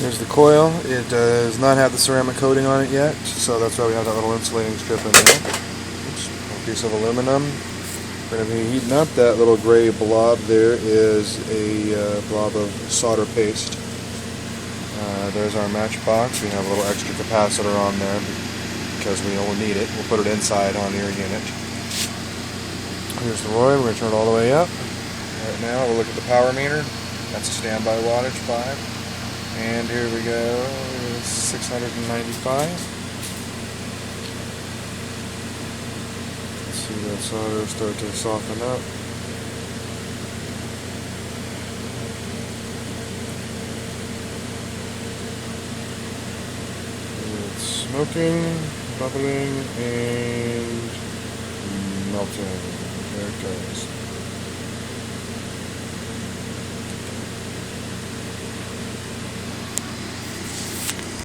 Here's the coil. It does not have the ceramic coating on it yet, so that's why we have that little insulating strip in there. Oops, a piece of aluminum. We're going to be heating up. That little gray blob there is a blob of solder paste. There's our MatchBox. We have a little extra capacitor on there because we will need it. We'll put it inside on your unit. Here's the Roy. We're going to turn it all the way up. Right now we'll look at the power meter. That's a standby wattage 5. And here we go, 695. Let's see that solder start to soften up. It's smoking, bubbling, and melting. There it goes.